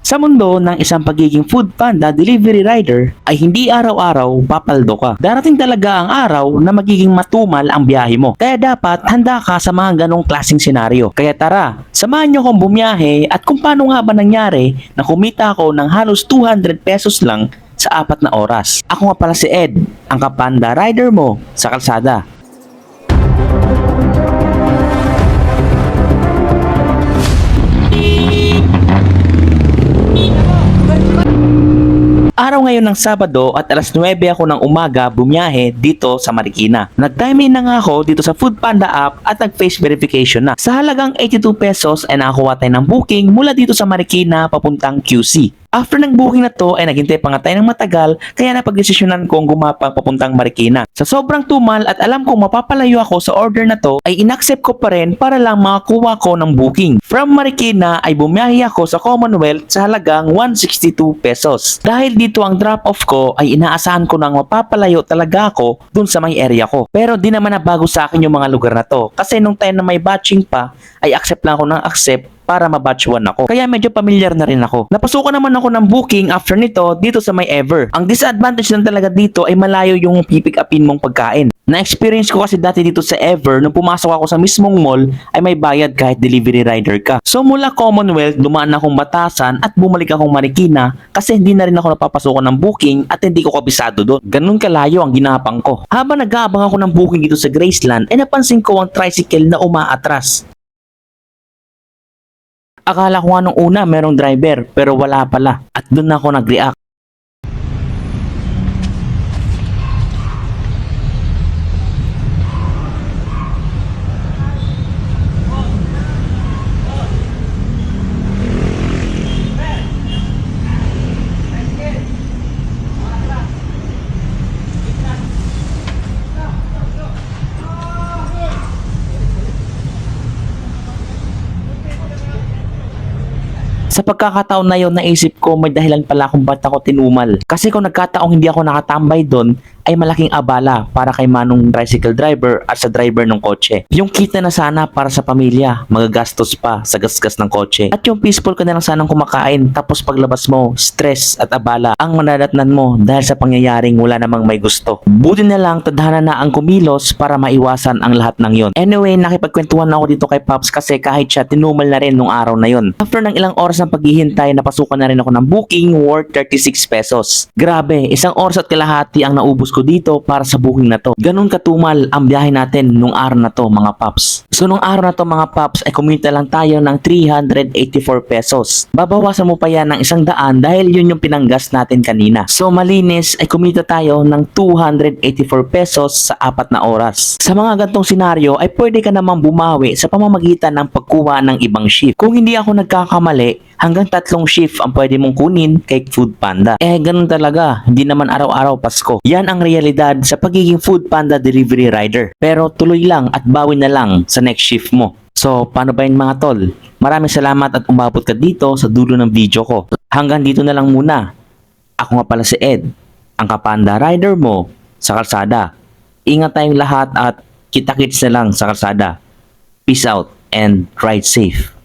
Sa mundo ng isang pagiging food panda delivery rider ay hindi araw-araw papaldo ka. Darating talaga ang araw na magiging matumal ang biyahe mo. Kaya dapat handa ka sa mga ganong klaseng senaryo. Kaya tara, samahan nyo akong bumiyahe at kung paano nga ba nangyari na kumita ako ng halos 200 pesos lang sa 4 na oras. Ako nga pala si Ed, ang kapanda rider mo sa kalsada. Araw ngayon ng Sabado at alas 9 ako ng umaga bumiyahe dito sa Marikina. Nag-time in na nga ako dito sa Foodpanda app at nag-face verification na. Sa halagang 82 pesos ay nakakuha tayo ng booking mula dito sa Marikina papuntang QC. After ng booking na to ay naghintay pa nga tayo ng matagal kaya napagdesisyonan kong gumapang papuntang Marikina. Sa sobrang tumal at alam kong mapapalayo ako sa order na to ay inaccept ko pa rin para lang makakuha ko ng booking. From Marikina ay bumiyahe ako sa Commonwealth sa halagang 162 pesos. Dahil dito ang drop off ko ay inaasahan ko nang mapapalayo talaga ako dun sa may area ko. Pero di naman na bago sa akin yung mga lugar na to kasi nung time na may batching pa ay accept lang ako ng accept para ma-batch 1 ako. Kaya medyo familiar na rin ako. Napasukan naman ako ng booking after nito dito sa may Ever. Ang disadvantage lang talaga dito ay malayo yung pipick upin mong pagkain. Na-experience ko kasi dati dito sa Ever, nung pumasok ako sa mismong mall, ay may bayad kahit delivery rider ka. So mula Commonwealth, dumaan akong Batasan at bumalik akong Marikina kasi hindi na rin ako napapasukan ng booking at hindi ko kabisado doon. Ganun kalayo ang ginapang ko. Habang nag-aabang ako ng booking dito sa Graceland, ay napansin ko ang tricycle na umaatras. Akala ko nga nung una merong driver pero wala pala at doon ako nag-react. Sa pagkakataon na yon, naisip ko may dahilan pala kung ba't ako tinumal. Kasi kung nagkataong hindi ako nakatambay doon, ay malaking abala para kay manong tricycle driver at sa driver ng kotse. Yung kita na sana para sa pamilya, magagastos pa sa gasgas ng kotse. At yung peaceful ka na lang sanang kumakain tapos paglabas mo, stress at abala ang manadatnan mo dahil sa pangyayaring wala namang may gusto. Buti na lang tadhana na ang kumilos para maiwasan ang lahat ng yon. Anyway, nakipagkwentuhan ako dito kay Pops kasi kahit siya tinumal na rin nung araw na yon. After ng ilang oras ng paghihintay, napasukan na rin ako ng booking worth 36 pesos. Grabe, isang oras at kalahati ang naubos ko dito para sa booking na to. Ganun katumal ang biyahe natin nung araw na to mga Pops. So nung araw na to mga Pops ay kumita lang tayo ng 384 pesos. Babawasan mo pa yan ng 100 dahil yun yung pinanggas natin kanina. So malinis ay kumita tayo ng 284 pesos sa 4 na oras. Sa mga gantong senaryo ay pwede ka namang bumawi sa pamamagitan ng pagkuha ng ibang shift. Kung hindi ako nagkakamali, hanggang 3 shift ang pwede mong kunin kay Foodpanda. Ganun talaga, hindi naman araw-araw Pasko. Yan ang realidad sa pagiging Foodpanda delivery rider. Pero tuloy lang at bawi na lang sa next shift mo. So, paano ba yun mga tol? Maraming salamat at umabot ka dito sa dulo ng video ko. Hanggang dito na lang muna. Ako nga pala si Ed, ang kapanda rider mo sa kalsada. Ingat tayong lahat at kita-kits na lang sa kalsada. Peace out and ride safe.